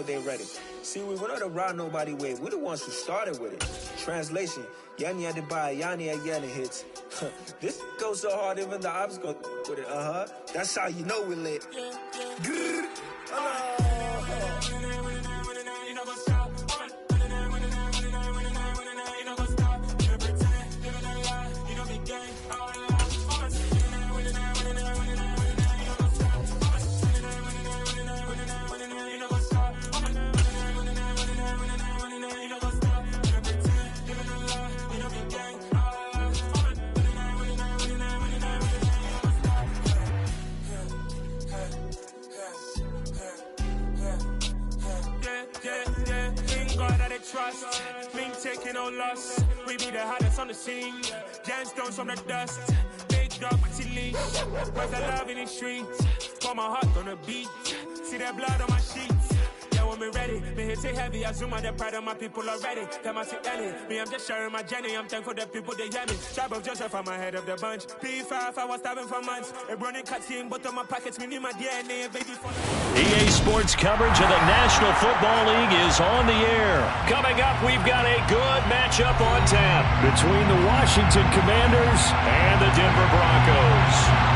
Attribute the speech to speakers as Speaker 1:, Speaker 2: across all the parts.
Speaker 1: they ready. See, we were not around nobody way. We're the ones who started with it. Translation, Yani Adebayo, Yani Ayana hits. This goes so hard, even the ops go with it. That's how you know we're lit.
Speaker 2: Trust, me taking no loss. We be the hottest on the scene. Gemstones from the dust. Big dog with your leash. Where's the love in the streets? Pour my heart on the beat. See that blood on my sheets. Yeah, when we ready, me hit it heavy. I zoom out the pride of my people already. Them I see Ellie. Me, I'm just sharing my journey. I'm thankful that people they hear me. Tribe of Joseph, I'm ahead of the bunch. P5, I was starving for months. A running cutscene, but on my pockets, me need my DNA, baby.
Speaker 3: EA Sports coverage of the National Football League is on the air. Coming up, we've got a good matchup on tap between the Washington Commanders and the Denver Broncos.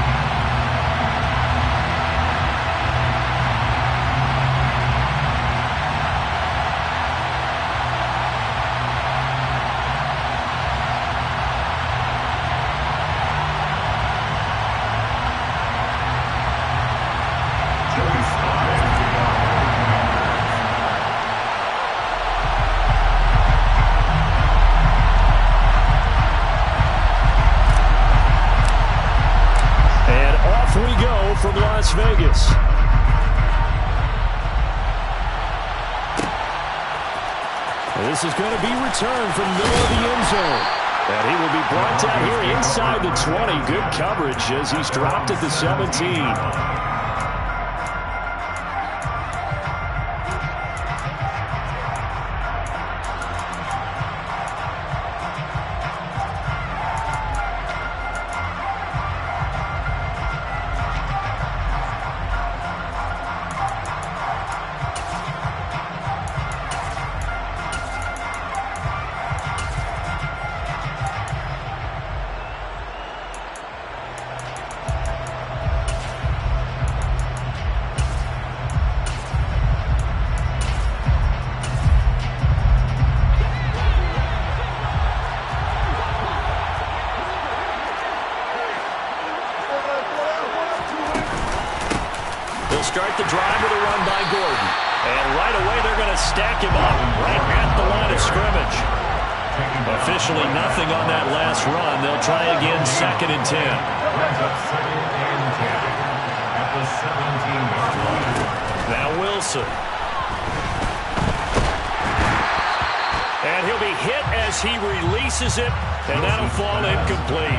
Speaker 3: From Las Vegas. This is going to be returned from the middle of the end zone. And he will be brought down here inside the 20. Good coverage as he's dropped at the 17. Start the drive with a run by Gordon. And right away they're going to stack him up right at the line of scrimmage. Officially nothing on that last run. They'll try again, 2nd and 10. Now Wilson. And he'll be hit as he releases it, and that'll fall incomplete.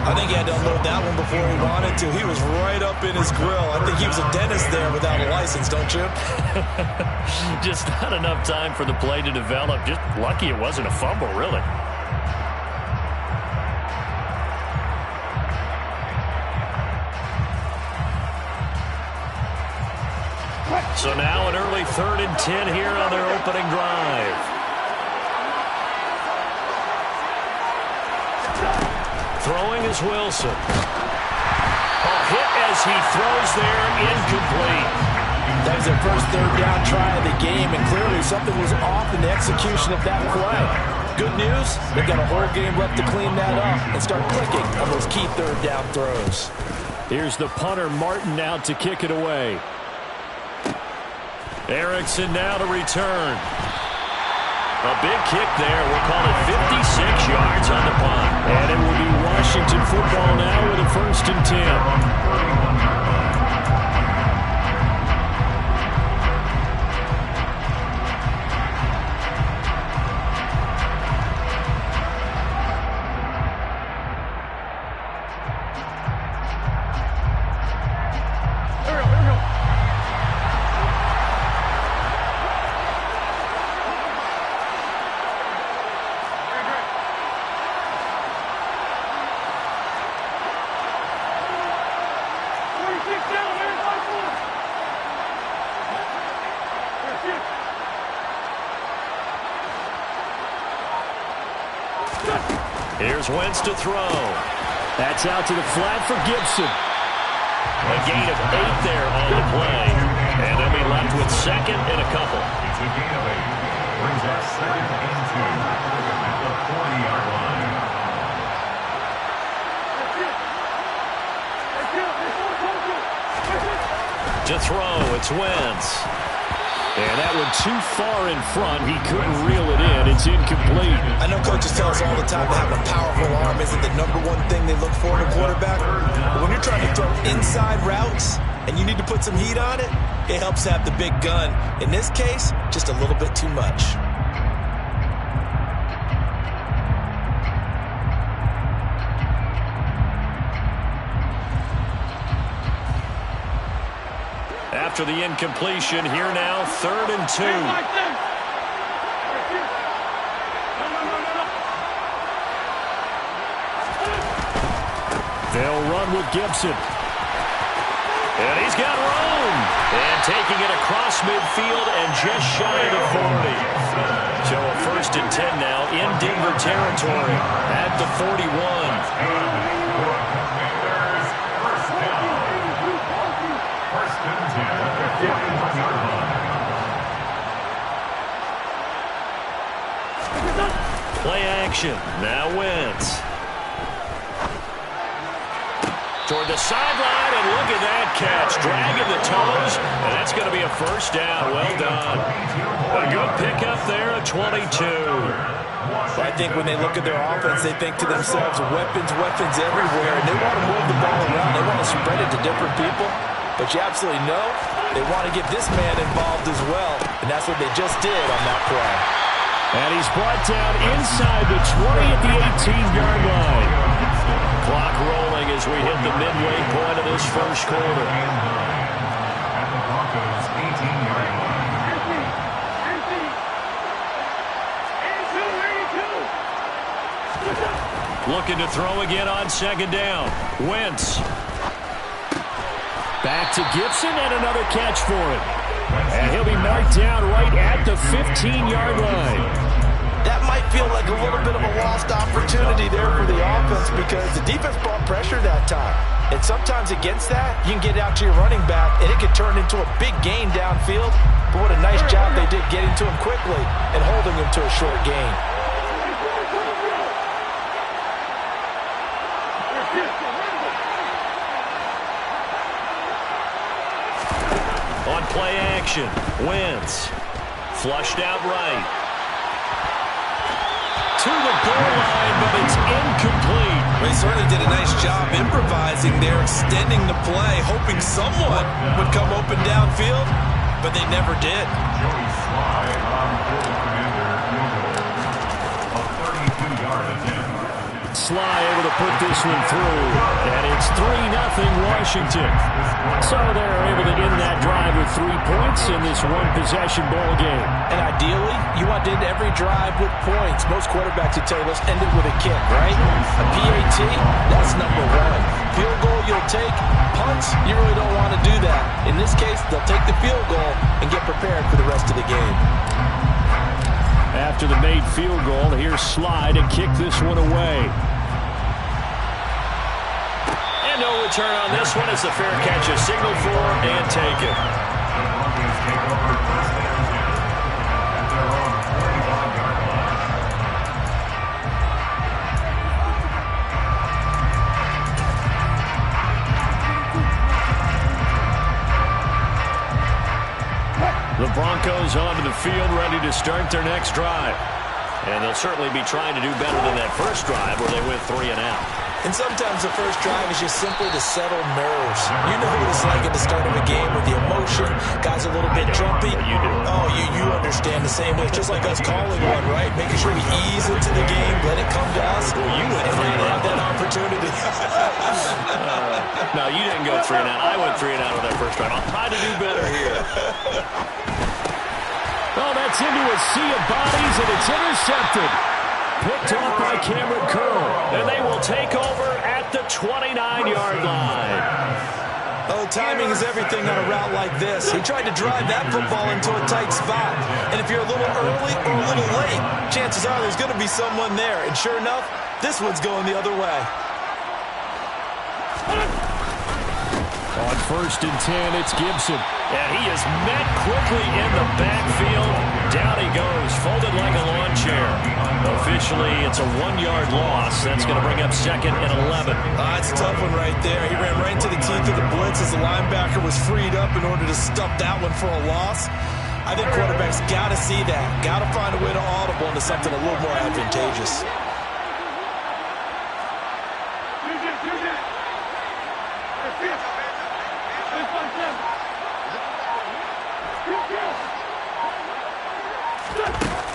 Speaker 4: I think he had to unload that one before he wanted to. He was right up in his grill. I think he was a dentist there without a license, don't you?
Speaker 3: Just not enough time for the play to develop. Just lucky it wasn't a fumble, really. So now an early 3rd and 10 here on their opening drive. Throwing is Wilson. A hit as he throws there, incomplete.
Speaker 4: That was their first 3rd down try of the game, and clearly something was off in the execution of that play. Good news, they've got a whole game left to clean that up and start clicking on those key 3rd down throws.
Speaker 3: Here's the punter, Martin, out to kick it away. Erickson now to return. A big kick there. We'll call it 56 yards on the punt. And it will be Washington football now with a 1st and 10. Here's Wentz to throw.
Speaker 4: That's out to the flat for Gibson.
Speaker 3: A gain of 8 there on the play. And they'll be left with second and a couple.
Speaker 5: It's a gain of 8. Brings us 2nd and 2 at the 40-yard line.
Speaker 3: To throw, it's Wentz.
Speaker 4: And that one too far in front. He couldn't reel it in. It's incomplete.
Speaker 6: I know coaches tell us all the time that having a powerful arm isn't the #1 thing they look for in a quarterback. But when you're trying to throw inside routes and you need to put some heat on it, it helps have the big gun. In this case, just a little bit too much.
Speaker 3: After the incompletion, here now, 3rd and 2.
Speaker 4: They'll run with Gibson.
Speaker 3: And he's got room. And taking it across midfield and just shy of the 40. So a 1st and 10 now in Denver territory at the 41. Play action. Now Wentz. Toward the sideline, and look at that catch. Dragging the toes, and that's going to be a 1st down. Well done. A good pickup there at 22.
Speaker 6: I think when they look at their offense, they think to themselves, weapons everywhere, and they want to move the ball around. They want to spread it to different people. But you absolutely know they want to get this man involved as well, and that's what they just did on that play.
Speaker 4: And he's brought down inside the 20 at the 18-yard line.
Speaker 3: Clock rolling as we hit the midway point of this 1st quarter.
Speaker 5: At the Broncos' 18-yard line.
Speaker 3: Looking to throw again on 2nd down. Wentz.
Speaker 4: Back to Gibson, and another catch for him. And he'll be marked down right at the 15-yard line.
Speaker 6: That might feel like a little bit of a lost opportunity there for the offense because the defense brought pressure that time. And sometimes against that, you can get out to your running back, and it can turn into a big gain downfield. But what a nice job they did getting to him quickly and holding him to a short gain.
Speaker 3: On play action, Wentz. Flushed out right. To the goal line, but it's incomplete.
Speaker 6: They certainly did a nice job improvising there, extending the play, hoping someone would come open downfield, but they never did.
Speaker 5: Joey Sly on field commander, a 32-yard attempt.
Speaker 4: Sly able to put this one through, and it's 3-0 Washington. So they're able to end that drive with 3 points in this one-possession ball game.
Speaker 6: And ideally, you want to end every drive with points. Most quarterbacks would tell you, let's end it with a kick, right? A PAT, that's #1. Field goal you'll take. Punts, you really don't want to do that. In this case, they'll take the field goal and get prepared for the rest of the game.
Speaker 4: After the made field goal, here's Sly to kick this one away.
Speaker 3: And no return on this one as the fair catch is signaled for and taken. The Broncos onto the field, ready to start their next drive. And they'll certainly be trying to do better than that first drive where they went 3 and out.
Speaker 6: And sometimes the first drive is just simply to settle nerves. You know what it's like at the start of a game with the emotion. Guys a little bit jumpy.
Speaker 3: You do.
Speaker 6: Oh, you understand the same way. Just like us calling one, right? Making sure we ease into the game, let it come to us.
Speaker 3: Well, you went
Speaker 6: and
Speaker 3: 3 and
Speaker 6: then
Speaker 3: out.
Speaker 6: have that opportunity.
Speaker 3: No, you didn't go 3 and out. I went 3 and out on that first drive. I'll try to do better here.
Speaker 4: Oh, that's into a sea of bodies, and it's intercepted. Picked off by Cameron Curl.
Speaker 3: And they will take over at the 29-yard line.
Speaker 6: Oh, timing is everything on a route like this. He tried to drive that football into a tight spot. And if you're a little early or a little late, chances are there's going to be someone there. And sure enough, this one's going the other way.
Speaker 3: On 1st and 10, it's Gibson. And he is met quickly in the backfield. Down he goes, folded like a lawn chair. Officially, it's a 1-yard loss. That's going to bring up 2nd and 11.
Speaker 6: It's a tough one right there. He ran right into the teeth of the blitz as the linebacker was freed up in order to stuff that one for a loss. I think quarterbacks got to see that. Got to find a way to audible into something a little more advantageous.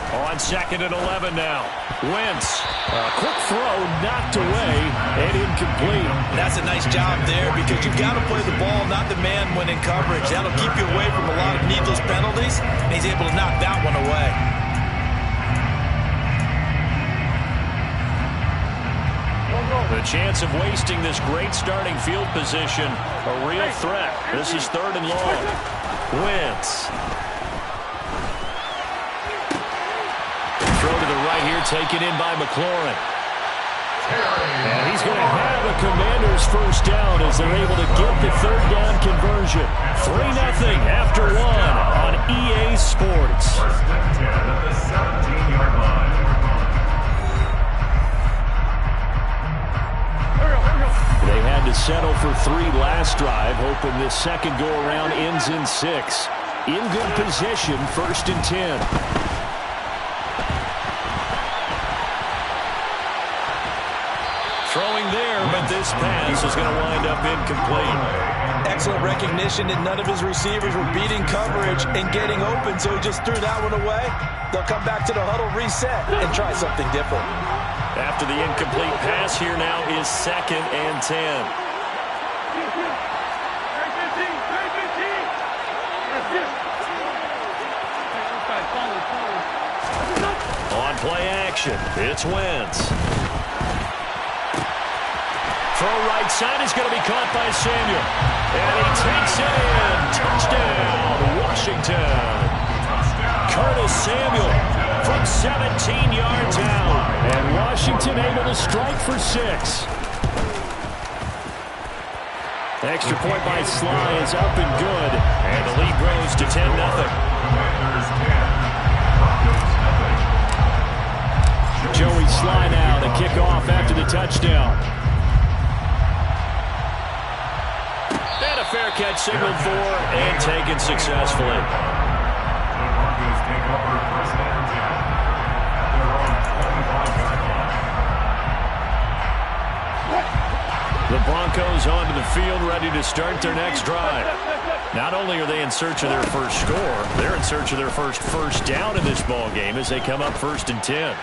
Speaker 3: On 2nd and 11 now. Wentz. A quick throw knocked away and incomplete.
Speaker 6: That's a nice job there because you've got to play the ball, not the man when in coverage. That'll keep you away from a lot of needless penalties, and he's able to knock that one away.
Speaker 3: The chance of wasting this great starting field position, a real threat. This is 3rd and long. Wentz. Throw to the right here, taken in by McLaurin. And he's going to have a Commanders first down as they're able to get the 3rd down conversion. 3-0 after 1 on EA Sports.
Speaker 5: 1st and 10 at the 17-yard line.
Speaker 3: They had to settle for 3 last drive, hoping this second go-around ends in 6. In good position, 1st and 10. Throwing there, but this pass is going to wind up incomplete.
Speaker 6: Excellent recognition that none of his receivers were beating coverage and getting open, so he just threw that one away. They'll come back to the huddle, reset, and try something different.
Speaker 3: After the incomplete pass, here now is 2nd and 10. On play action, it's Wentz. Throw right side is going to be caught by Samuel. And he takes it in. Touchdown, Washington. Curtis Samuel from 17 yards out. And Washington able to strike for 6. Extra point by Sly is up and good. And the lead grows to 10-0. Joey Sly now to kick off after the touchdown. And a fair catch signaled for and taken successfully.
Speaker 5: The Broncos take over 1st and 10 at their own 25-yard line.
Speaker 3: The Broncos onto the field, ready to start their next drive. Not only are they in search of their first score, they're in search of their first down in this ball game as they come up 1st and 10.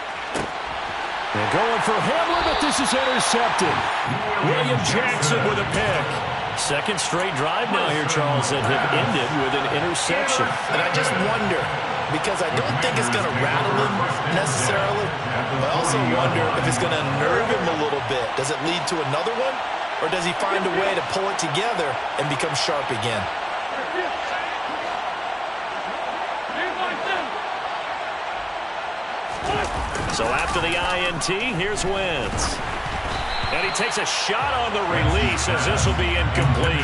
Speaker 3: They're going for Hamler, but this is intercepted. William Jackson with a pick. Second straight drive now here, Charles, that have ended with an interception.
Speaker 6: And I just wonder, because I don't think it's going to rattle him necessarily, but I also wonder if it's going to unnerve him a little bit. Does it lead to another one, or does he find a way to pull it together and become sharp again?
Speaker 3: So after the INT, here's Wentz. And he takes a shot on the release as this will be incomplete.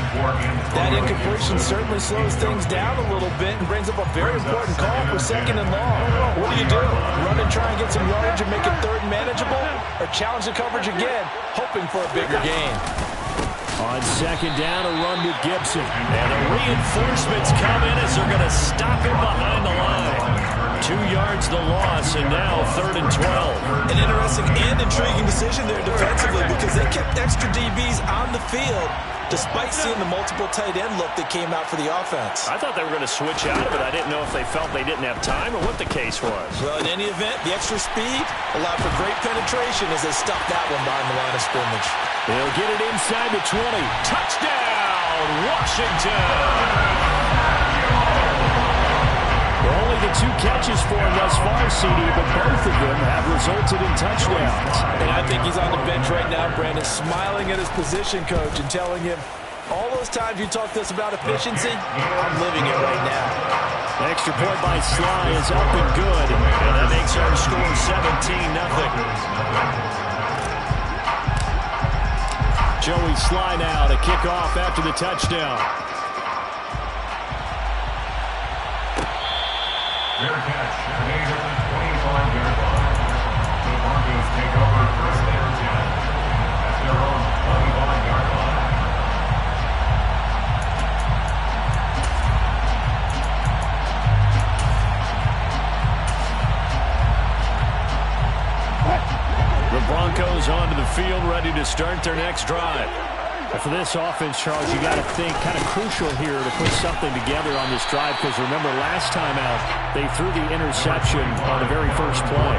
Speaker 6: That incompletion certainly slows things down a little bit and brings up a very important call for 2nd and long. What do? Run and try and get some yardage and make it 3rd and manageable? Or challenge the coverage again, hoping for a bigger gain?
Speaker 3: On 2nd down, a run with Gibson. And the reinforcements come in as they're going to stop him behind the line. 2 yards the loss, and now 3rd and 12.
Speaker 6: An interesting and intriguing decision there defensively because they kept extra DBs on the field despite seeing the multiple tight end look that came out for the offense.
Speaker 3: I thought they were going to switch out of it. I didn't know if they felt they didn't have time or what the case was.
Speaker 6: Well, in any event, the extra speed allowed for great penetration as they stuffed that one behind the line of scrimmage.
Speaker 3: They'll get it inside the 20. Touchdown, Washington! Only the 2 catches for him thus far, CD, but both of them have resulted in touchdowns.
Speaker 6: And I think he's on the bench right now, Brandon, smiling at his position coach and telling him, All those times you talk to us about efficiency, I'm living it right now.
Speaker 3: Extra point by Sly is up and good, and that makes our score 17-0. Joey Sly now to kick off after the touchdown.
Speaker 5: Fair catch, made at the 25-yard line. The Broncos take over first and 10 at their own 25-yard line.
Speaker 3: The Broncos onto the field, ready to start their next drive.
Speaker 7: For this offense, Charles, you got to think kind of crucial here to put something together on this drive, because remember last time out they threw the interception on the very first play.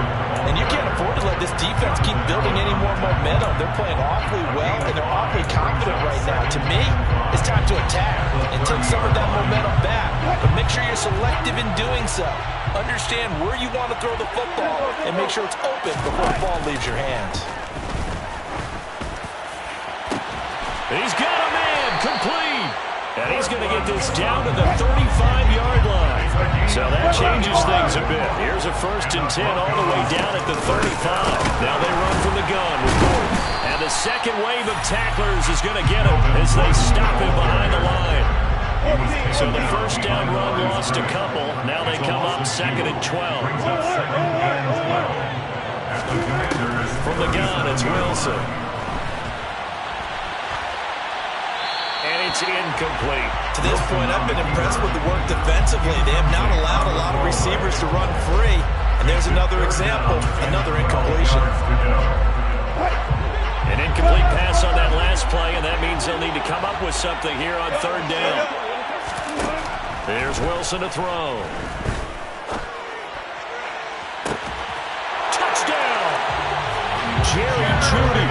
Speaker 6: And you can't afford to let this defense keep building any more momentum. They're playing awfully well, and they're awfully confident right now. To me, it's time to attack and take some of that momentum back, but make sure you're selective in doing so. Understand where you want to throw the football and make sure it's open before the ball leaves your hands.
Speaker 3: He's got a man, complete. And he's going to get this down to the 35-yard line. So that changes things a bit. Here's a 1st and 10 all the way down at the 35. Now they run from the gun with Gordon. And the second wave of tacklers is going to get him as they stop him behind the line. So the first down run lost a couple. Now they come up 2nd and 12. From the gun, it's Wilson. And it's incomplete.
Speaker 6: To this point, I've been impressed with the work defensively. They have not allowed a lot of receivers to run free. And there's another example, another incompletion.
Speaker 3: An incomplete pass on that last play, and that means they'll need to come up with something here on 3rd down. There's Wilson to throw. Touchdown! Jerry Jeudy,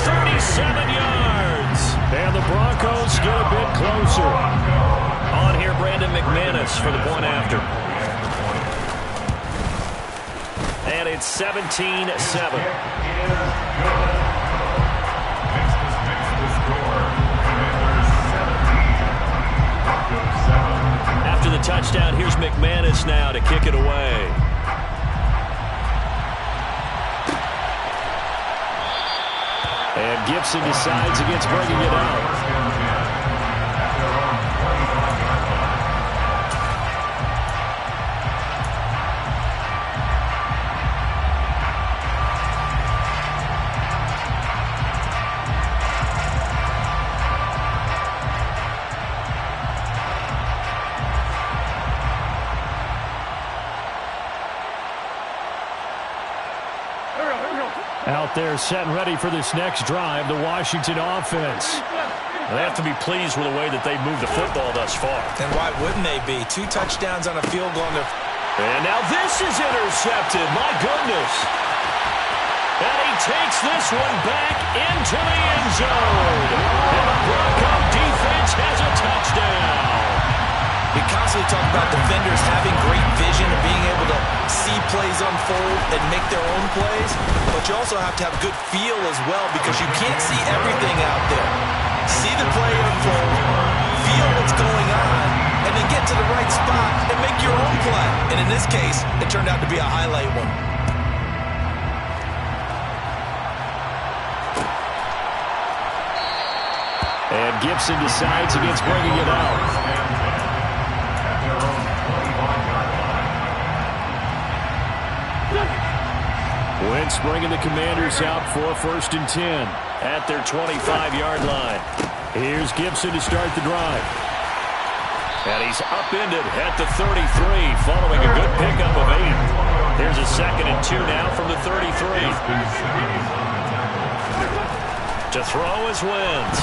Speaker 3: 37 yards. And the Broncos get a bit closer. On here, Brandon McManus for the point after. And it's 17-7. After the touchdown, here's McManus now to kick it away. And Gibson decides against bringing it out.
Speaker 7: Out there set and ready for this next drive, the Washington offense.
Speaker 3: They have to be pleased with the way that they've moved the football thus far.
Speaker 6: And why wouldn't they be? 2 touchdowns on a field goal.
Speaker 3: And now this is intercepted. My goodness. And he takes this one back into the end zone. And the Bronco defense has a touchdown.
Speaker 6: We constantly talk about defenders having great vision and being able to see plays unfold and make their own plays, but you also have to have good feel as well, because you can't see everything out there. See the play unfold, feel what's going on, and then get to the right spot and make your own play. And in this case, it turned out to be a highlight one.
Speaker 3: And Gibson decides against bringing it out. Wentz bringing the Commanders out for 1st and 10 at their 25-yard line. Here's Gibson to start the drive. And he's upended at the 33 following a good pickup of 8. Here's a 2nd and 2 now from the 33. To throw is Wentz.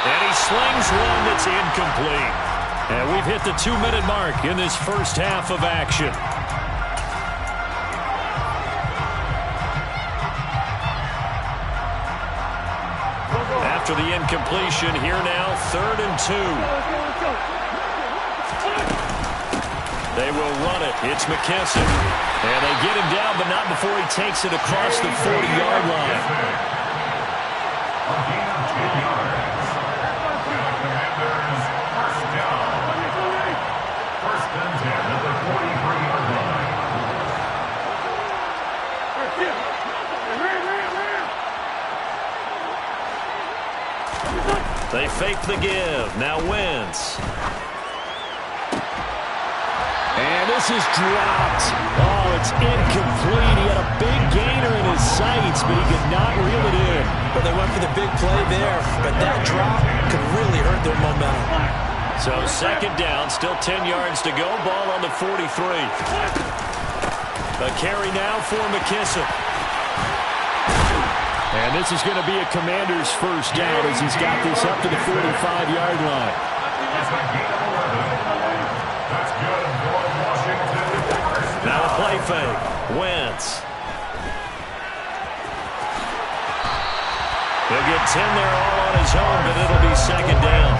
Speaker 3: And he slings one that's incomplete. And we've hit the 2-minute mark in this first half of action. After the incompletion, here now, 3rd and 2. They will run it. It's McKissick. And they get him down, but not before he takes it across the 40-yard line. fake the give. Now Wentz.
Speaker 7: And this is dropped. Oh, it's incomplete. He had a big gainer in his sights, but he could not reel it in.
Speaker 6: Well, they went for the big play there, but that drop could really hurt their momentum.
Speaker 3: So second down, still 10 yards to go. Ball on the 43. A carry now for McKissic. And this is going to be a Commander's first down as he's got this up to the 45-yard line. Now a play fake. Wentz. He'll get 10 there all on his own, but it'll be second down.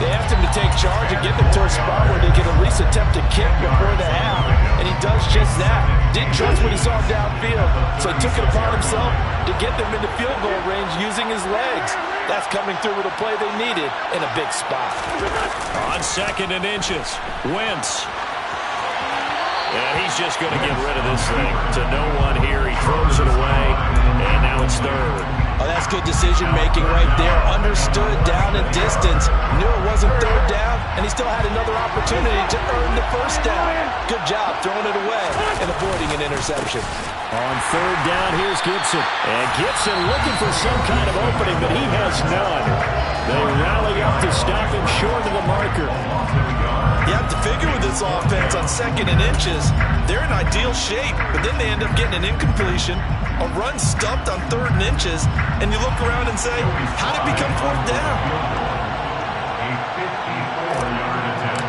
Speaker 6: They asked him to take charge and get them to a spot where they can at least attempt to kick before the half, and he does just that. Didn't trust what he saw downfield, so he took it upon himself to get them into field goal range using his legs. That's coming through with a play they needed in a big spot.
Speaker 3: On second and inches, Wentz. And he's just going to get rid of this thing to no one here. He throws it away, and now it's third.
Speaker 6: Oh, that's good decision-making right there. Understood down and distance. Knew it wasn't third down, and he still had another opportunity to earn the first down. Good job throwing it away and avoiding an interception.
Speaker 7: On third down, here's Gibson. And Gibson looking for some kind of opening, but he has none. They rally up to stop him short of the marker.
Speaker 6: You have to figure with this offense on second and inches, they're in ideal shape, but then they end up getting an incompletion, a run stuffed on third and inches, and you look around and say, how did it become fourth down?
Speaker 5: A 54-yard attempt.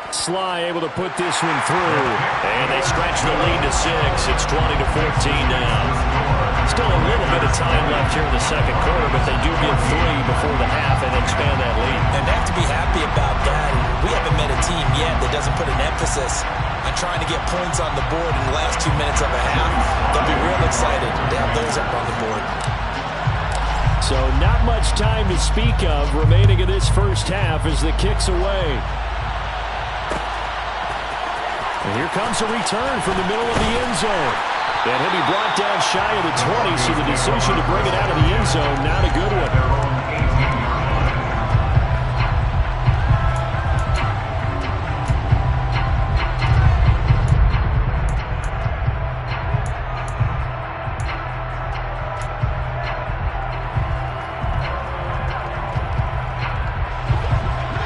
Speaker 3: Sly able to put this one through, and they stretch the lead to 6. It's 20-14 now. Still a little bit of time left here in the second quarter, but they do get 3 before the half and expand that lead.
Speaker 6: And they have to be happy about that. We haven't met a team yet that doesn't put an emphasis on trying to get points on the board in the last 2 minutes of a half. They'll be real excited to have those up on the board.
Speaker 7: So not much time to speak of remaining in this first half as the kick's away. And here comes a return from the middle of the end zone. And he'll be brought down shy of the 20, so the decision to bring it out of the end zone, not a good one.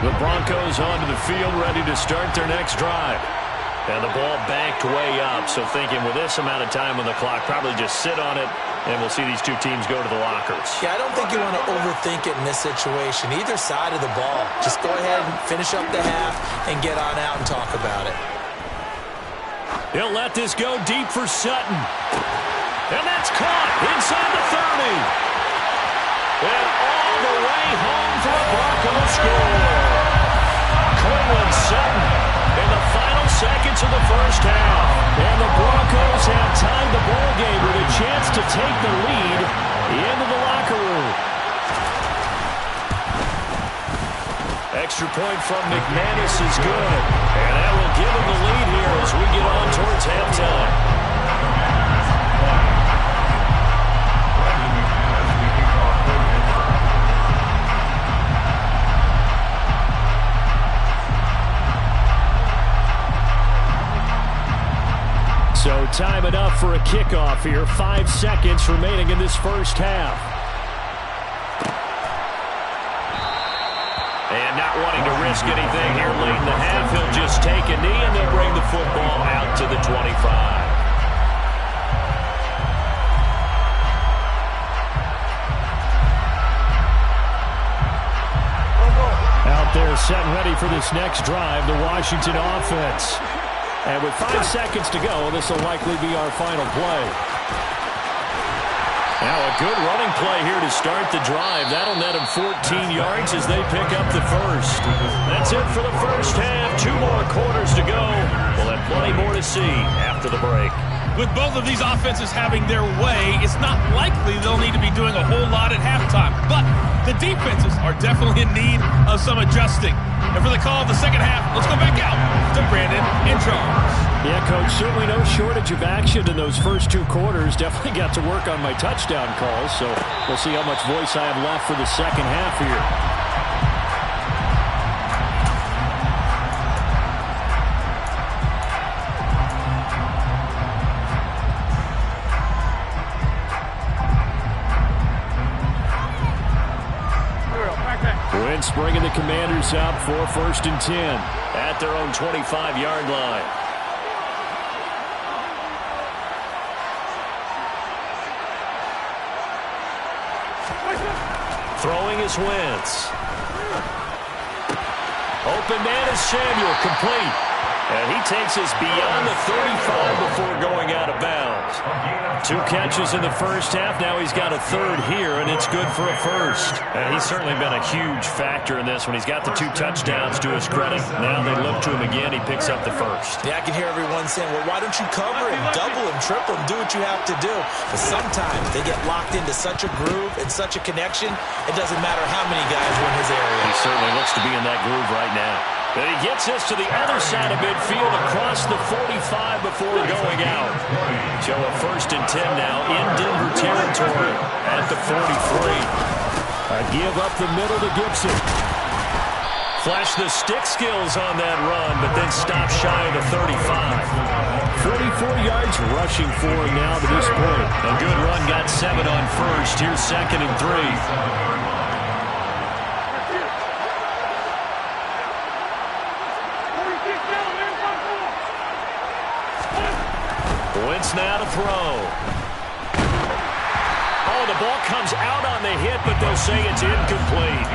Speaker 7: The Broncos onto the field, ready to start their next drive. And the ball backed way up, so thinking with this amount of time on the clock, probably just sit on it, and we'll see these two teams go to the lockers.
Speaker 6: Yeah, I don't think you want to overthink it in this situation. Either side of the ball. Just go ahead and finish up the half and get on out and talk about it.
Speaker 3: He'll let this go deep for Sutton. And that's caught inside the 30. And all the way home for a Broncos score. Courtland Sutton in the final seconds of the first half. And the Broncos have tied the ball game with a chance to take the lead into the locker room. Extra point from McManus is good. And that will give him the lead here as we get on towards halftime. So time enough for a kickoff here. 5 seconds remaining in this first half. And not wanting to risk anything here late in the half, he'll just take a knee and they'll bring the football out to the 25. Out there set and ready for this next drive, the Washington offense. And with 5 seconds to go, this will likely be our final play. Now a good running play here to start the drive. That'll net them 14 yards as they pick up the first. That's it for the first half. 2 more quarters to go. We'll have plenty more to see after the break.
Speaker 8: with both of these offenses having their way, it's not likely they'll need to be doing a whole lot at halftime. But the defenses are definitely in need of some adjusting. And for the call of the second half, let's go back out to Brandon in charge.
Speaker 3: Yeah, Coach, certainly no shortage of action in those first 2 quarters. Definitely got to work on my touchdown calls, so we'll see how much voice I have left for the second half here. Wentz bringing the Commanders up for 1st and 10 at their own 25-yard line. Throwing is Wentz. Open man is Samuel, complete. And he takes us beyond the 35 before going out of bounds. 2 catches in the first half. Now he's got a 3rd here, and it's good for a 1st. And he's certainly been a huge factor in this when he's got the 2 touchdowns to his credit. Now they look to him again. He picks up the 1st.
Speaker 6: Yeah, I can hear everyone saying, well, why don't you cover him, double him, triple him, do what you have to do. But sometimes they get locked into such a groove and such a connection, it doesn't matter how many guys are in his area.
Speaker 3: He certainly looks to be in that groove right now. And he gets us to the other side of midfield across the 45 before going out. So a 1st and 10 now in Denver territory at the 43. A give up the middle to Gibson. Flash the stick skills on that run, but then stop shy of the 35. 44 yards rushing for him now to this point. A good run, got 7 on 1st. Here's 2nd and 3. Wentz now to throw. Oh, the ball comes out on the hit, but they'll say it's incomplete.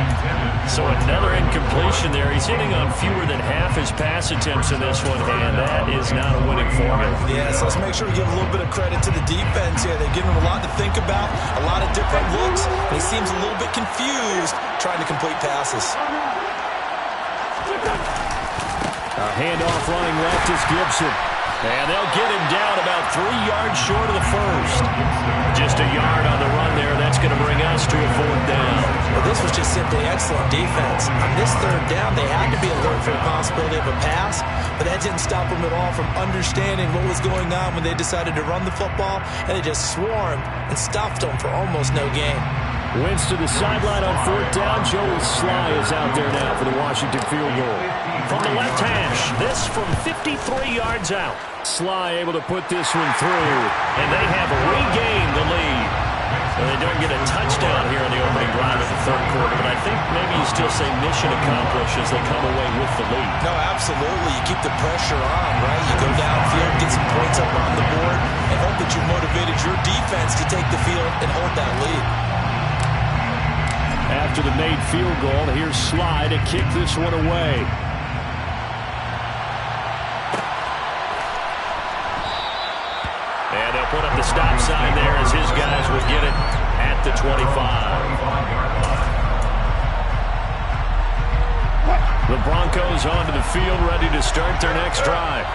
Speaker 3: So another incompletion there. He's hitting on fewer than half his pass attempts in this one, and that is not a winning formula.
Speaker 6: Yeah, so let's make sure we give a little bit of credit to the defense here. They've given him a lot to think about, a lot of different looks, and he seems a little bit confused trying to complete passes.
Speaker 3: A handoff running left is Gibson. And they'll get him down about 3 yards short of the 1st. Just a yard on the run there. That's going to bring us to a 4th down.
Speaker 6: Well, this was just simply excellent defense. On this 3rd down, they had to be alert for the possibility of a pass, but that didn't stop them at all from understanding what was going on when they decided to run the football, and they just swarmed and stuffed them for almost no gain.
Speaker 3: Wentz to the sideline on 4th down. Joey Sly is out there now for the Washington field goal. From the left hash, this from 53 yards out. Sly able to put this one through, and they have regained the lead. And they don't get a touchdown here in the opening drive of the 3rd quarter, but I think maybe you still say mission accomplished as they come away with the lead.
Speaker 6: No, absolutely. You keep the pressure on, right? You go downfield, get some points up on the board, and hope that you motivated your defense to take the field and hold that lead.
Speaker 3: After the made field goal, here's Sly to kick this one away. And they'll put up the stop sign there as his guys will get it at the 25. The Broncos onto the field, ready to start their next drive.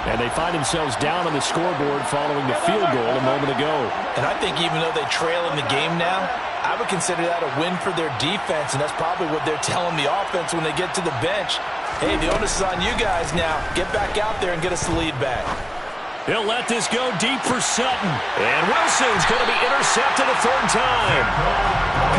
Speaker 3: And they find themselves down on the scoreboard following the field goal a moment ago.
Speaker 6: And I think even though they trail in the game now, I would consider that a win for their defense, and that's probably what they're telling the offense when they get to the bench. Hey, the onus is on you guys now. Get back out there and get us the lead back.
Speaker 3: He'll let this go deep for Sutton. And Wilson's going to be intercepted a 3rd time.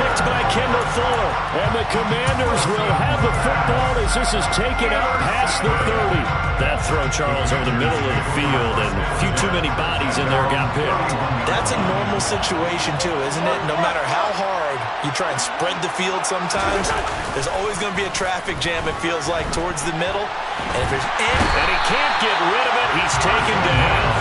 Speaker 3: Picked by Kendall Fuller. And the Commanders will have the football as this is taken out past the 30. That throw, Charles, over the middle of the field, and a few too many bodies in there got picked.
Speaker 6: That's a normal situation, too, isn't it? No matter how hard you try and spread the field sometimes, there's always going to be a traffic jam, it feels like, towards the middle. And if there's
Speaker 3: and he can't get rid of it, he's taken down.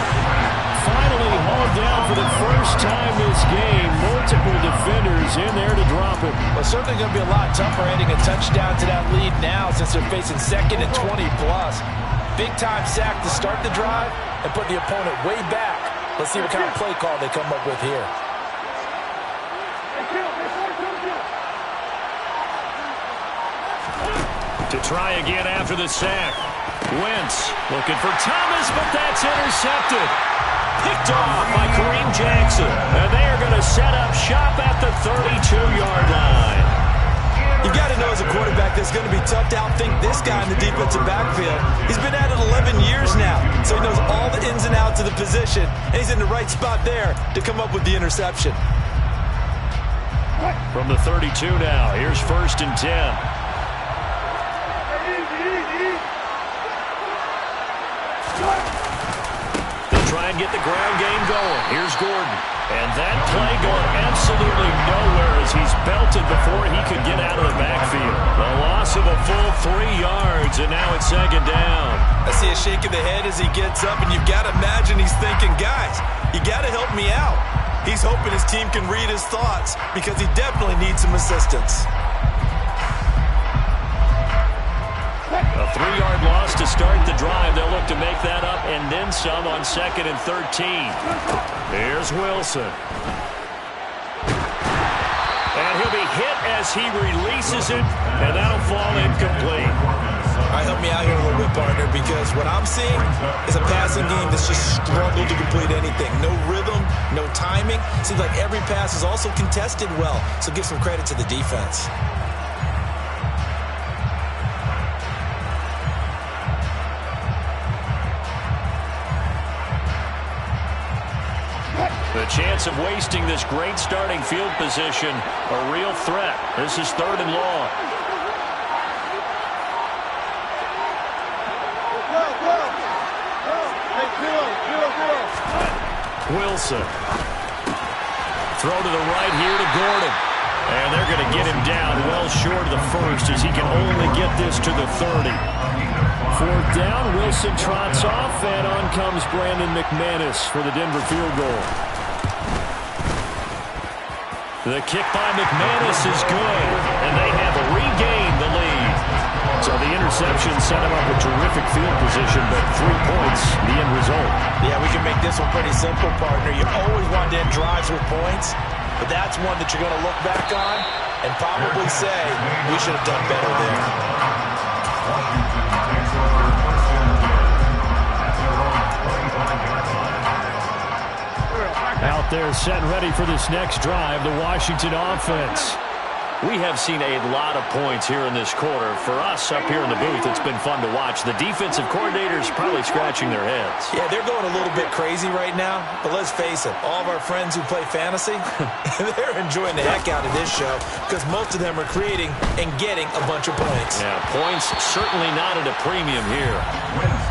Speaker 3: Finally hauled down for the first time this game. Multiple defenders in there to drop it.
Speaker 6: Well, certainly going to be a lot tougher adding a touchdown to that lead now since they're facing 2nd and 20-plus. Big-time sack to start the drive and put the opponent way back. Let's see what kind of play call they come up with here.
Speaker 3: To try again after the sack. Wentz looking for Thomas, but that's intercepted.
Speaker 7: picked off by Kareem Jackson. And they are going to set up shop at the 32-yard line.
Speaker 6: You got to know as a quarterback that it's going to be tough to outthink this guy in the defensive backfield. He's been at it 11 years now, so he knows all the ins and outs of the position, and he's in the right spot there to come up with the interception.
Speaker 7: From the 32 now, here's 1st and 10. They'll try and get the ground game going. Here's Gordon. And that play going absolutely nowhere as he's belted before he could get out of the backfield. The loss of a full 3 yards, and now it's 2nd down.
Speaker 6: I see a shake of the head as he gets up, and you've got to imagine he's thinking, guys, you got to help me out. He's hoping his team can read his thoughts because he definitely needs some assistance.
Speaker 7: A 3-yard loss to start the drive. They'll look to make that up and then some on 2nd and 13. Here's Wilson. And he'll be hit as he releases it, and that'll fall incomplete.
Speaker 6: All right, help me out here a little bit, partner, because what I'm seeing is a passing game that's just struggled to complete anything. No rhythm, no timing. Seems like every pass is also contested well, so give some credit to the defense.
Speaker 7: The chance of wasting this great starting field position, a real threat. This is 3rd and long. Wilson. Throw to the right here to Gordon. And they're going to get him down well short of the 1st as he can only get this to the 30. 4th down, Wilson trots off, and on comes Brandon McManus for the Denver field goal. The kick by McManus is good, and they have regained the lead. So the interception set him up with terrific field position, but 3 points, the end result.
Speaker 6: Yeah, we can make this one pretty simple, partner. You always want to end drives with points, but that's one that you're going to look back on and probably say, we should have done better there.
Speaker 5: Washington takes over 1st and 10 at their own 35-yard line.
Speaker 3: Out there set ready for this next drive, the Washington offense.
Speaker 7: We have seen a lot of points here in this quarter. For us up here in the booth, it's been fun to watch. The defensive coordinators probably scratching their heads.
Speaker 6: Yeah, they're going a little bit crazy right now, but let's face it, all of our friends who play fantasy, they're enjoying the heck out of this show because most of them are creating and getting a bunch of points.
Speaker 7: Yeah, points certainly not at a premium here.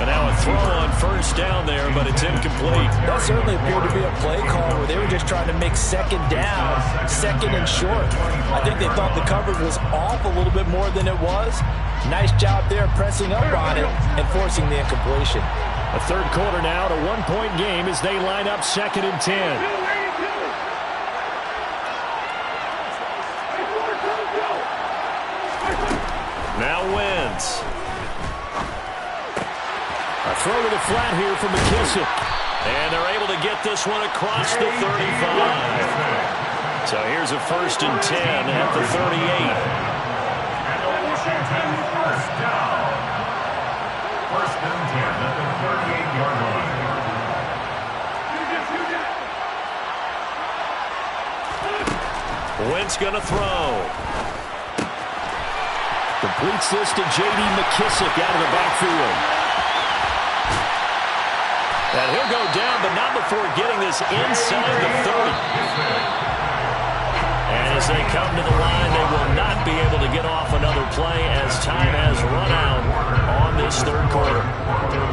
Speaker 7: And now a throw on 1st down there, but it's incomplete.
Speaker 6: That certainly appeared to be a play call where they were just trying to make 2nd down, 2nd and short. I think they thought the coverage was off a little bit more than it was. Nice job there pressing up on it and forcing the incompletion.
Speaker 3: A 3rd quarter now, a 1-point game as they line up 2nd and 10.
Speaker 7: Now wins.
Speaker 3: A throw to the flat here from McKissick.
Speaker 7: And they're able to get this one across the 35. So here's a 1st and 10 at the 38.
Speaker 5: And the Washington 1st down. 1st and 10 at the 38-yard line.
Speaker 7: Wentz going to throw.
Speaker 3: Completes this to J.D. McKissick out of the backfield.
Speaker 7: And he'll go down, but not before getting this inside the 30. And as they come to the line, they will not be able to get off another play as time has run out on this 3rd quarter.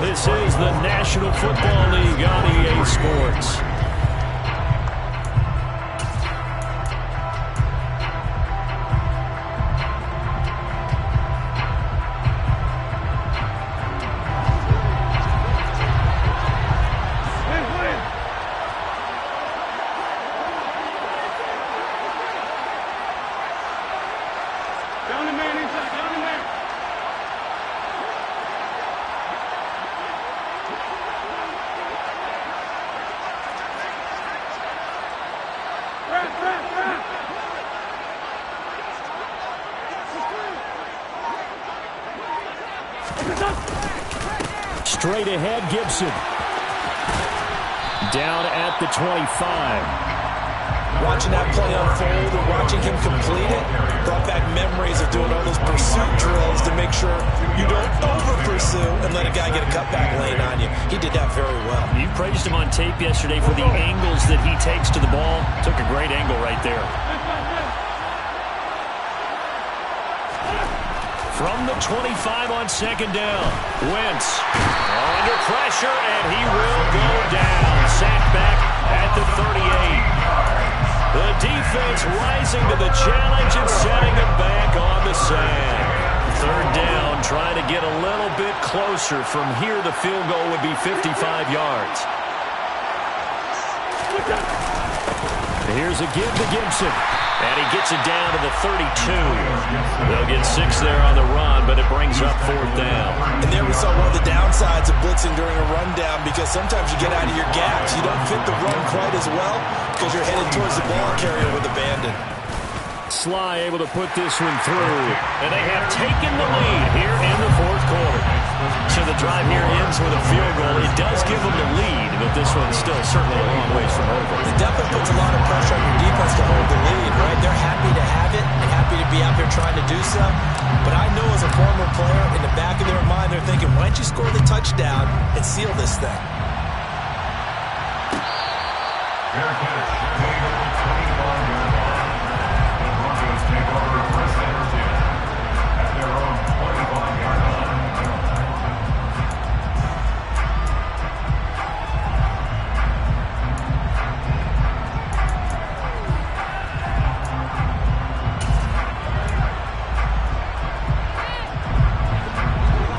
Speaker 7: This is the National Football League on EA Sports.
Speaker 3: Straight ahead, Gibson. Down at the 25.
Speaker 4: Watching that play unfold and watching him complete it brought back memories of doing all those pursuit drills to make sure you don't over-pursue and let a guy get a cutback lane on you. He did that very well.
Speaker 3: You praised him on tape yesterday for the angles that he takes to the ball. Took a great angle right there. From the 25 on second down, Wentz under pressure, and he will go down. Sacked back at the 38. The defense rising to the challenge and setting it back on the sand. Third down, trying to get a little bit closer. From here, the field goal would be 55 yards. Here's a give to Gibson. And he gets it down to the 32. They'll get 6 there on the run, but it brings up fourth down.
Speaker 4: And there we saw one of the downsides of blitzing during a rundown, because sometimes you get out of your gaps. You don't fit the run quite as well because you're headed towards the ball carrier with abandon.
Speaker 3: Sly able to put this one through. And they have taken the lead here in the fourth quarter. So the drive here ends with a field goal. It does give them the lead, but this one's still certainly a long ways from over.
Speaker 4: It definitely puts a lot of pressure on your defense to hold the lead, right? They're happy to have it and happy to be out there trying to do so. But I know as a former player, in the back of their mind, they're thinking, why don't you score the touchdown and seal this thing?
Speaker 5: Fair catch. Made at the 25-yard line. The Broncos take over first and 10 at their own 25-yard line.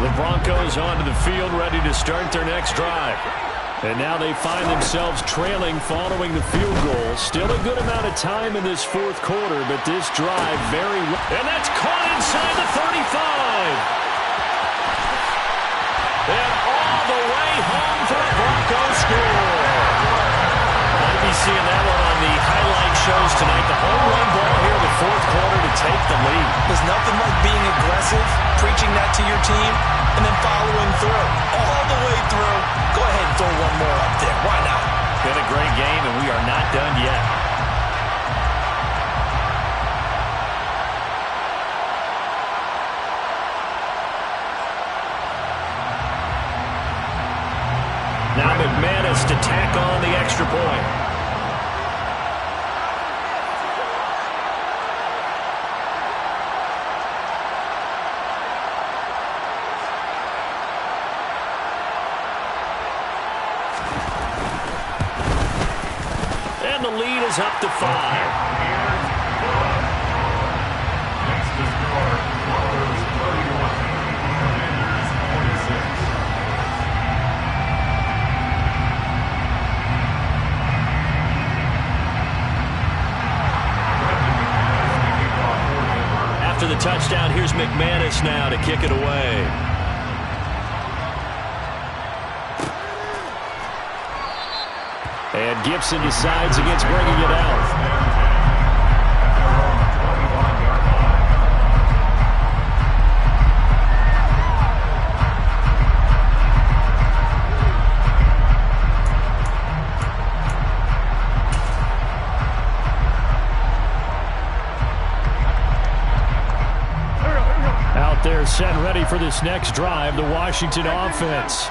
Speaker 3: The Broncos onto the field, ready to start their next drive. And now they find themselves trailing following the field goal. Still a good amount of time in this fourth quarter, but this drive very... And that's caught inside the 35. And all the way home for a Broncos score. Might be seeing that one on the highlight shows tonight. The home run ball here in the fourth quarter to take the lead.
Speaker 4: There's nothing like being aggressive, preaching that to your team, and then following through. All the way through. Go ahead and throw one more up there. Why not?
Speaker 3: Been a great game, and we are not done yet. Now McManus to tack on the extra point. And the lead is up to 5.
Speaker 5: Next to score, Broncos 31, Commanders 46.
Speaker 3: After the touchdown, here's McManus now to kick it away. And Gibson decides against bringing it out. Out there set ready for this next drive, the Washington offense.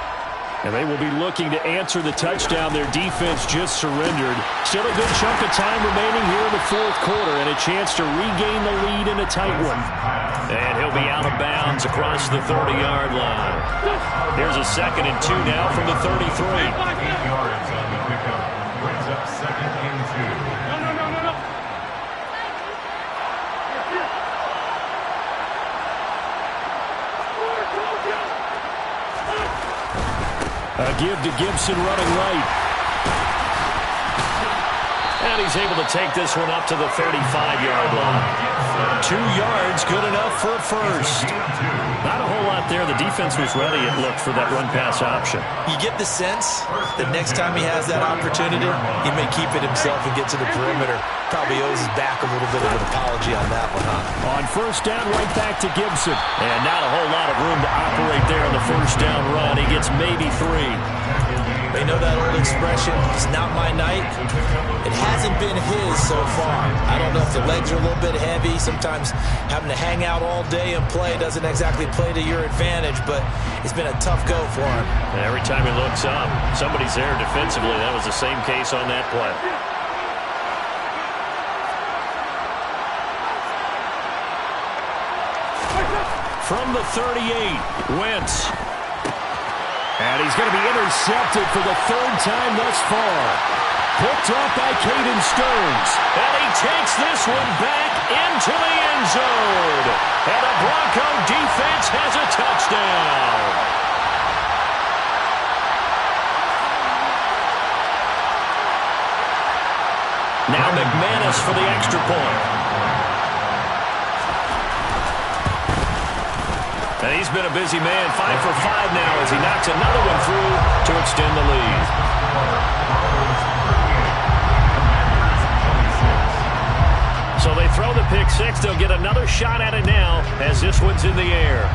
Speaker 3: And they will be looking to answer the touchdown their defense just surrendered. Still a good chunk of time remaining here in the fourth quarter and a chance to regain the lead in a tight one. And he'll be out of bounds across the 30-yard line. Here's a 2nd and 2 now from the 33.
Speaker 5: 8 yards on the pickup. Brings up 2nd and 2.
Speaker 3: A give to Gibson running right. And he's able to take this one up to the 35-yard line. 2 yards, good enough for a first. Not a whole lot there. The defense was ready, it looked, for that run-pass option.
Speaker 4: You get the sense that next time he has that opportunity, he may keep it himself and get to the perimeter. Probably owes his back a little bit of an apology on that one, huh?
Speaker 3: On first down, right back to Gibson. And not a whole lot of room to operate there on the first down run. He gets maybe 3.
Speaker 6: You know that old expression, it's not my night? It hasn't been his so far. I don't know if the legs are a little bit heavy. Sometimes having to hang out all day and play doesn't exactly play to your advantage, but it's been a tough go for him.
Speaker 7: And every time he looks up, somebody's there defensively. That was the same case on that play. From the 38, Wentz. And he's going to be intercepted for the third time thus far. Picked off by Caden Stearns. And he takes this one back into the end zone. And the Bronco defense has a touchdown. Now McManus for the extra point. And he's been a busy man, 5 for 5 now as he knocks another one through to extend the lead. So they throw the pick six. They'll get another shot at it now as this one's in the air.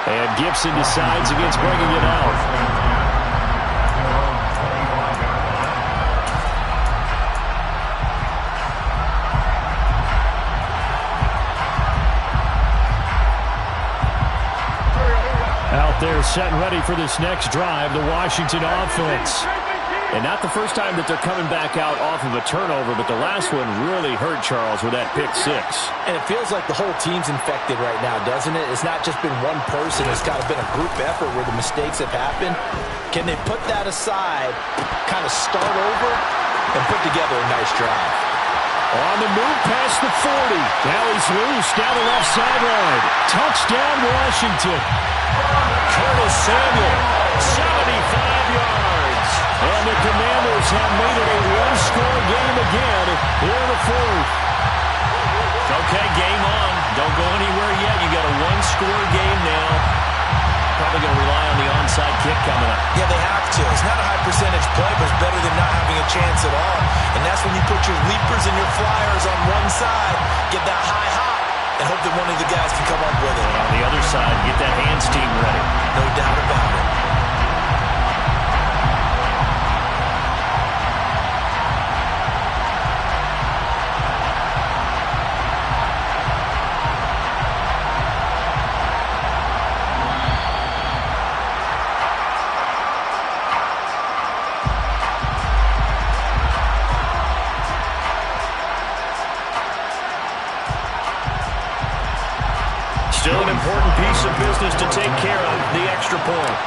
Speaker 7: And Gibson decides against bringing it out. They're set and ready for this next drive, the Washington offense. And not the first time that they're coming back out off of a turnover, but the last one really hurt Charles with that pick six.
Speaker 6: And it feels like the whole team's infected right now, doesn't it? It's not just been one person. It's kind of been a group effort where the mistakes have happened. Can they put that aside, kind of start over, and put together a nice drive?
Speaker 7: On the move past the 40. Now he's loose down the left sideline. Touchdown, Washington. Curtis Samuel, 75 yards. And the Commanders have made it a one-score game again here in the fourth. Okay, game on. Don't go anywhere yet. You got a one-score game now. Probably going to rely on the onside kick coming up.
Speaker 6: Yeah, they have to. It's not a high percentage play, but it's better than not having a chance at all. And that's when you put your leapers and your flyers on one side, get that high hop, and hope that one of the guys can come up with it.
Speaker 7: And on the other side, get that hands team ready.
Speaker 6: No doubt about it.
Speaker 7: Still an important piece of business to take care of, the extra point.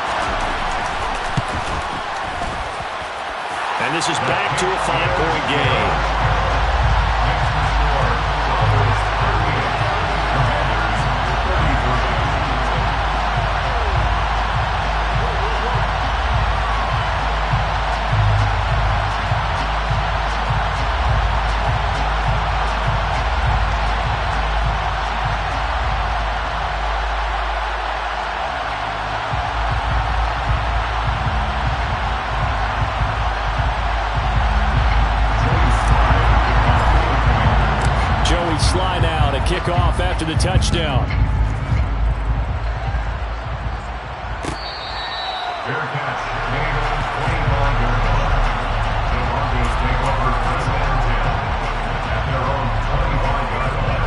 Speaker 7: And this is back to a 5-point game. Slide out and kick off after the touchdown.
Speaker 5: Fair catch. Made on 25-yard line. The Broncos take over first and 10 at their own 25-yard line.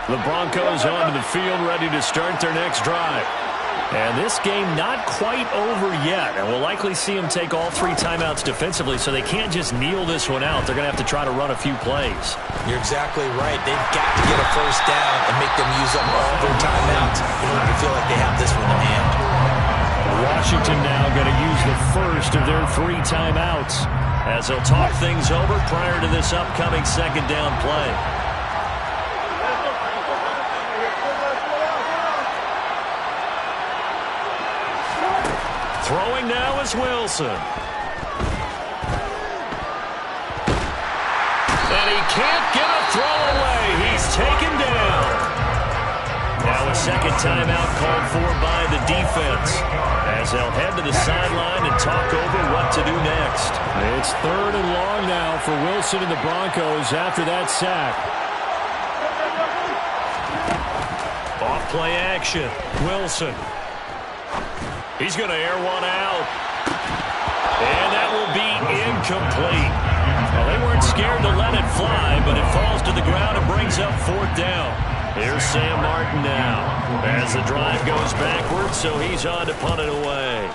Speaker 7: The Broncos onto the field, ready to start their next drive. And this game not quite over yet, and we'll likely see them take all 3 timeouts defensively, so they can't just kneel this one out. They're going to have to try to run a few plays.
Speaker 6: You're exactly right. They've got to get a first down and make them use up all their timeouts in order to feel like they have this one in hand.
Speaker 7: Washington now going to use the first of their 3 timeouts as they'll talk things over prior to this upcoming second down play. Throwing now is Wilson. And he can't get a throw away. He's taken down. Now a second timeout called for by the defense, as they'll head to the sideline and talk over what to do next.
Speaker 3: It's 3rd and long now for Wilson and the Broncos after that sack.
Speaker 7: Off play action. Wilson. He's going to air one out. And that will be incomplete. Well, they weren't scared to let it fly, but it falls to the ground and brings up 4th down. Here's Sam Martin now as the drive goes backwards, so he's on to punt it away.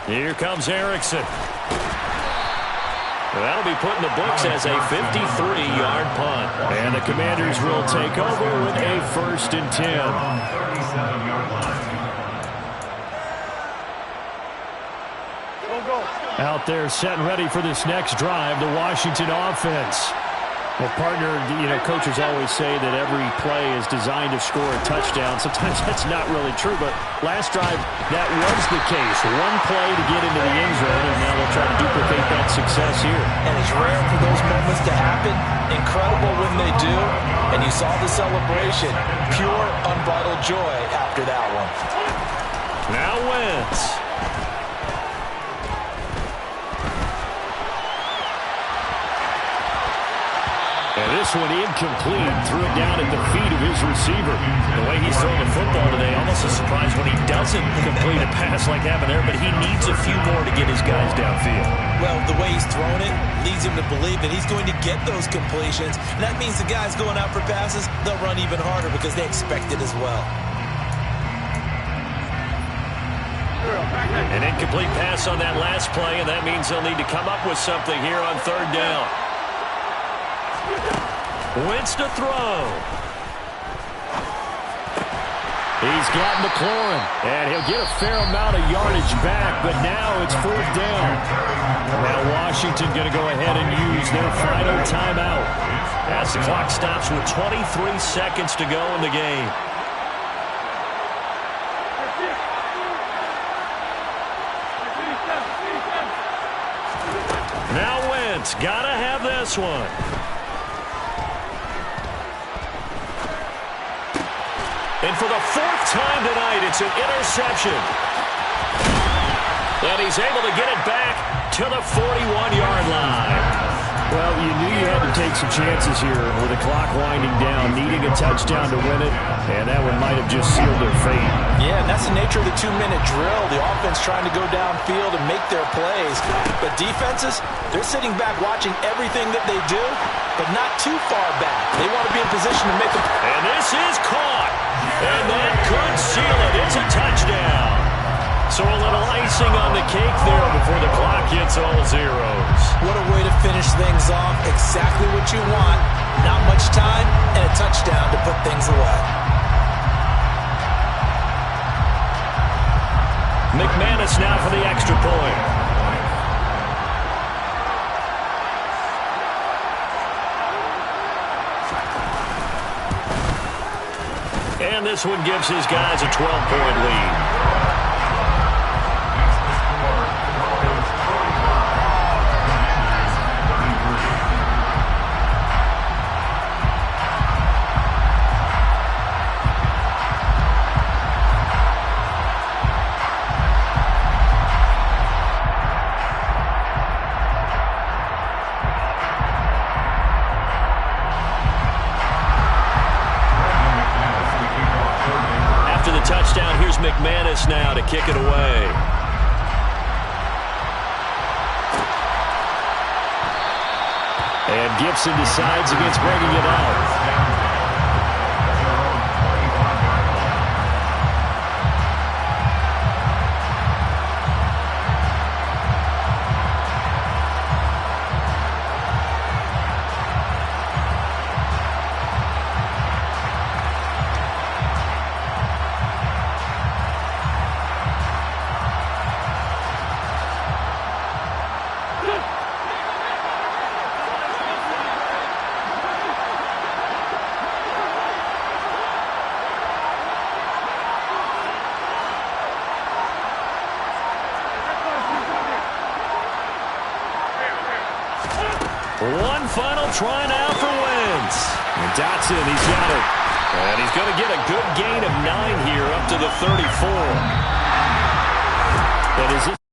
Speaker 7: Here comes Erickson. That'll be put in the books as a 53-yard punt.
Speaker 3: And the Commanders will take over with a 1st and 10.
Speaker 5: 37-yard line.
Speaker 3: Out there set and ready for this next drive, the Washington offense. Well, partner, coaches always say that every play is designed to score a touchdown. Sometimes that's not really true, but last drive, that was the case. One play to get into the end zone, and now they'll try to duplicate that success here.
Speaker 6: And it's rare for those moments to happen. Incredible when they do. And you saw the celebration. Pure, unbridled joy after that one.
Speaker 7: Now Wentz.
Speaker 3: And this one incomplete, threw it down at the feet of his receiver.
Speaker 7: The way he's throwing the football today, almost a surprise when he doesn't complete a pass like happened there, but he needs a few more to get his guys downfield.
Speaker 6: Well, the way he's thrown it leads him to believe that he's going to get those completions. And that means the guys going out for passes, they'll run even harder because they expect it as well.
Speaker 7: An incomplete pass on that last play, and that means they'll need to come up with something here on 3rd down. Wentz to throw.
Speaker 3: He's got McLaurin, and he'll get a fair amount of yardage back, but now it's 4th down. Now Washington going to go ahead and use their final timeout
Speaker 7: as the clock stops with 23 seconds to go in the game. Now Wentz, gotta have this one. And for the 4th time tonight, it's an interception. And he's able to get it back to the 41-yard line.
Speaker 3: Well, you knew you had to take some chances here with the clock winding down, needing a touchdown to win it, and that one might have just sealed their fate.
Speaker 6: Yeah, and that's the nature of the 2-minute drill. The offense trying to go downfield and make their plays. But defenses, they're sitting back watching everything that they do, but not too far back. They want to be in position to make them.
Speaker 7: And this is caught. And that could seal it. It's a touchdown. So a little icing on the cake there before the clock hits all zeros.
Speaker 6: What a way to finish things off. Exactly what you want. Not much time and a touchdown to put things away.
Speaker 7: McManus now for the extra point. And this one gives his guys a 12-point lead. Touchdown, here's McManus now to kick it away.
Speaker 3: And Gibson decides against bringing it out. One final try now for Wentz. And Dotson, he's got it. And he's going to get a good gain of 9 here up to the 34. That is it.